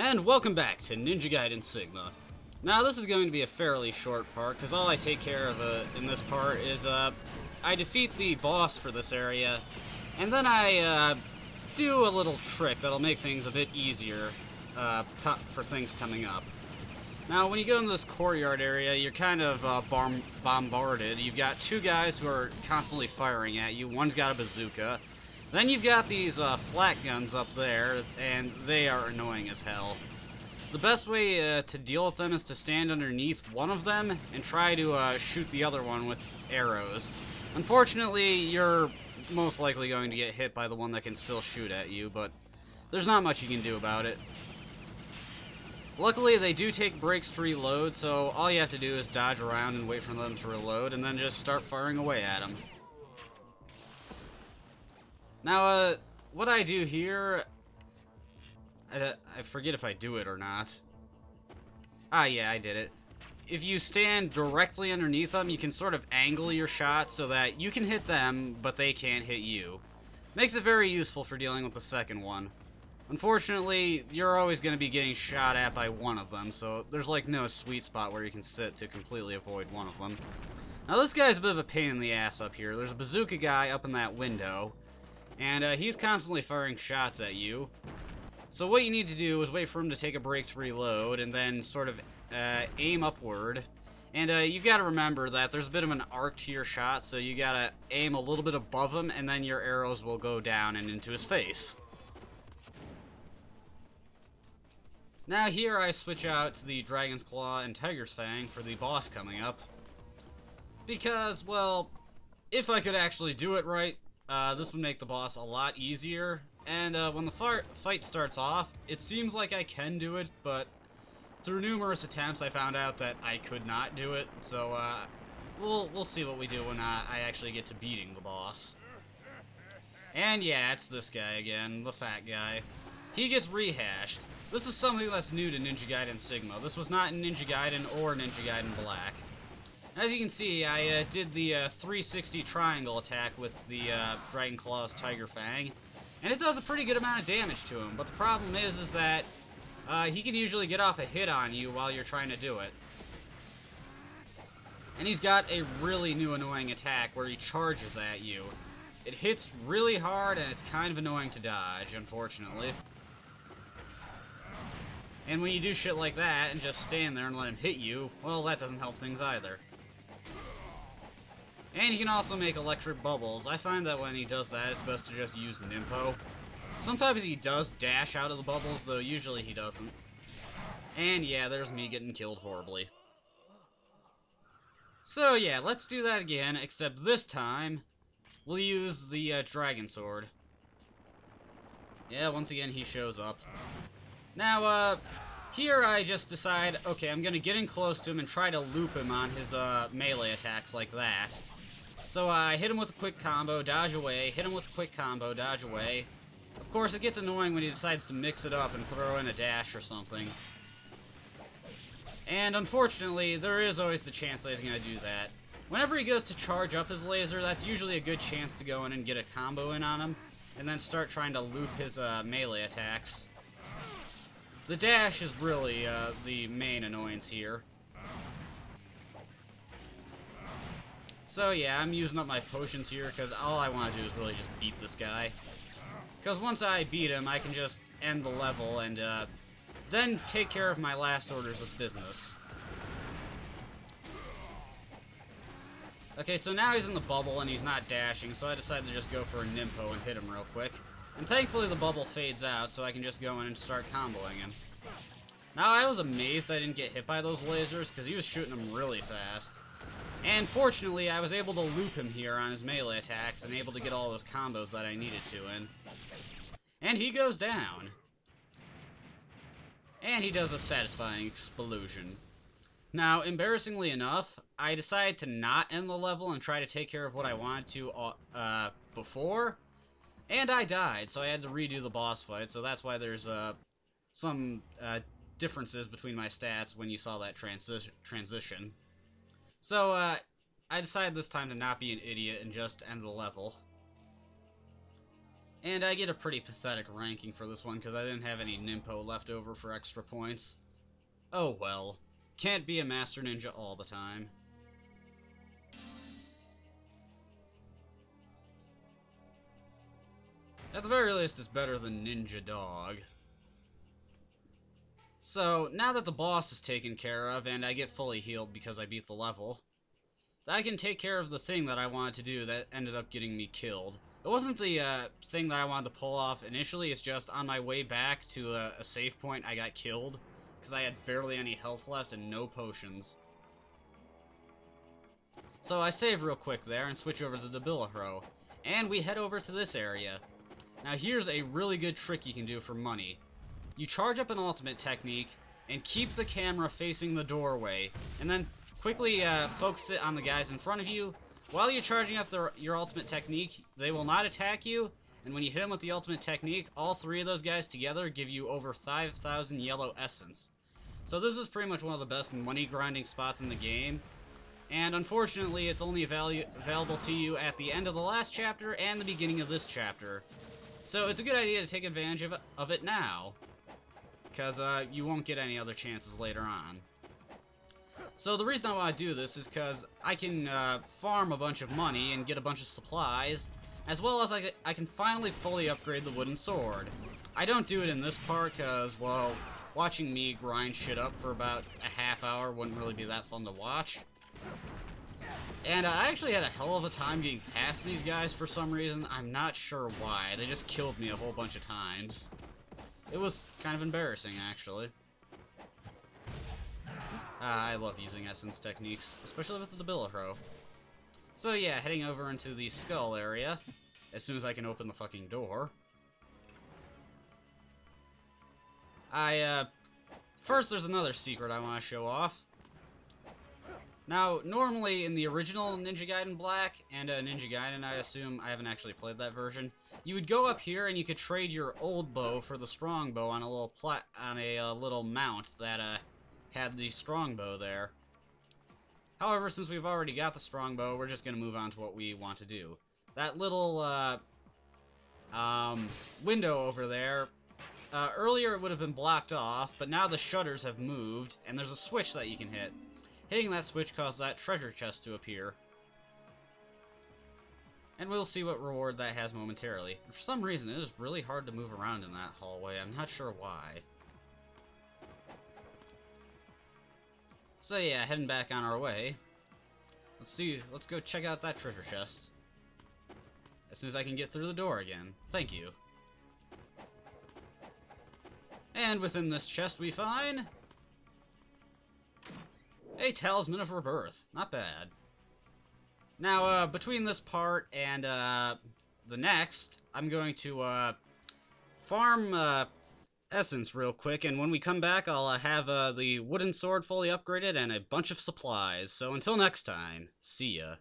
And welcome back to Ninja Gaiden Sigma. Now this is going to be a fairly short part, because all I take care of in this part is I defeat the boss for this area, and then I do a little trick that'll make things a bit easier for things coming up. Now when you go into this courtyard area, you're kind of bombarded. You've got two guys who are constantly firing at you. One's got a bazooka. Then you've got these flat guns up there, and they are annoying as hell. The best way to deal with them is to stand underneath one of them and try to shoot the other one with arrows. Unfortunately, you're most likely going to get hit by the one that can still shoot at you, but there's not much you can do about it. Luckily, they do take breaks to reload, so all you have to do is dodge around and wait for them to reload, and then just start firing away at them. Now, what I do here, I forget if I do it or not. Ah, yeah, I did it. If you stand directly underneath them, you can sort of angle your shot so that you can hit them, but they can't hit you. Makes it very useful for dealing with the second one. Unfortunately, you're always going to be getting shot at by one of them, so there's like no sweet spot where you can sit to completely avoid one of them. Now, this guy's a bit of a pain in the ass up here. There's a bazooka guy up in that window. And he's constantly firing shots at you. So what you need to do is wait for him to take a break to reload, and then sort of aim upward. And you've got to remember that there's a bit of an arc to your shot, so you got to aim a little bit above him, and then your arrows will go down and into his face. Now here I switch out to the Dragon's Claw and Tiger's Fang for the boss coming up. Because, well, if I could actually do it right, this would make the boss a lot easier, and when the fight starts off, it seems like I can do it, but through numerous attempts I found out that I could not do it, so we'll see what we do when I actually get to beating the boss. And yeah, it's this guy again, the fat guy. He gets rehashed. This is something that's new to Ninja Gaiden Sigma. This was not in Ninja Gaiden or Ninja Gaiden Black. As you can see, I did the 360 triangle attack with the Dragon Claw's Tiger Fang, and it does a pretty good amount of damage to him, but the problem is that he can usually get off a hit on you while you're trying to do it. And he's got a really new annoying attack where he charges at you. It hits really hard, and it's kind of annoying to dodge, unfortunately. And when you do shit like that and just stand there and let him hit you, well, that doesn't help things either. And he can also make electric bubbles. I find that when he does that, it's best to just use Nimpo. Sometimes he does dash out of the bubbles, though usually he doesn't. And yeah, there's me getting killed horribly. So yeah, let's do that again, except this time, we'll use the Dragon Sword. Yeah, once again, he shows up. Now, here I just decide, okay, I'm gonna get in close to him and try to loop him on his melee attacks like that. So I hit him with a quick combo, dodge away, hit him with a quick combo, dodge away. Of course, it gets annoying when he decides to mix it up and throw in a dash or something. And unfortunately, there is always the chance that he's going to do that. Whenever he goes to charge up his laser, that's usually a good chance to go in and get a combo in on him, and then start trying to loop his melee attacks. The dash is really the main annoyance here. So yeah, I'm using up my potions here because all I want to do is really just beat this guy. Because once I beat him, I can just end the level and then take care of my last orders of business. Okay, so now he's in the bubble and he's not dashing, so I decided to just go for a Nimpo and hit him real quick. And thankfully the bubble fades out, so I can just go in and start comboing him. Now I was amazed I didn't get hit by those lasers, because he was shooting them really fast. And fortunately, I was able to loop him here on his melee attacks and able to get all those combos that I needed to in. And he goes down. And he does a satisfying explosion. Now, embarrassingly enough, I decided to not end the level and try to take care of what I wanted to before. And I died, so I had to redo the boss fight, so that's why there's some differences between my stats when you saw that transition. So, I decided this time to not be an idiot and just end the level. And I get a pretty pathetic ranking for this one because I didn't have any Nimpo left over for extra points. Oh well. Can't be a Master Ninja all the time. At the very least, it's better than Ninja Dog. So, now that the boss is taken care of, and I get fully healed because I beat the level, I can take care of the thing that I wanted to do that ended up getting me killed. It wasn't the thing that I wanted to pull off initially, it's just on my way back to a save point I got killed, because I had barely any health left and no potions. So I save real quick there and switch over to the Bilahro, and we head over to this area. Now here's a really good trick you can do for money. You charge up an ultimate technique, and keep the camera facing the doorway, and then quickly focus it on the guys in front of you. While you're charging up your ultimate technique, they will not attack you, and when you hit them with the ultimate technique, all three of those guys together give you over 5,000 yellow essence. So this is pretty much one of the best money grinding spots in the game, and unfortunately it's only available to you at the end of the last chapter and the beginning of this chapter. So it's a good idea to take advantage of it now, because you won't get any other chances later on. So the reason I want to do this is because I can farm a bunch of money and get a bunch of supplies, as well as I can finally fully upgrade the wooden sword. I don't do it in this part because, well, watching me grind shit up for about a half hour wouldn't really be that fun to watch. And I actually had a hell of a time getting past these guys for some reason. I'm not sure why. They just killed me a whole bunch of times. It was kind of embarrassing, actually. I love using essence techniques, especially with the Bilahro. So yeah, heading over into the skull area, as soon as I can open the fucking door. First there's another secret I want to show off. Now, normally in the original Ninja Gaiden Black and Ninja Gaiden, I assume, I haven't actually played that version, you would go up here and you could trade your old bow for the strong bow on a little mount that had the strong bow there. However, since we've already got the strong bow, we're just going to move on to what we want to do. That little window over there, earlier it would have been blocked off, but now the shutters have moved, and there's a switch that you can hit. Hitting that switch causes that treasure chest to appear. And we'll see what reward that has momentarily. For some reason, it is really hard to move around in that hallway. I'm not sure why. So yeah, heading back on our way. Let's go check out that treasure chest. As soon as I can get through the door again. Thank you. And within this chest we find a Talisman of Rebirth. Not bad. Now, between this part and the next, I'm going to farm essence real quick, and when we come back, I'll have the wooden sword fully upgraded and a bunch of supplies. So until next time, see ya.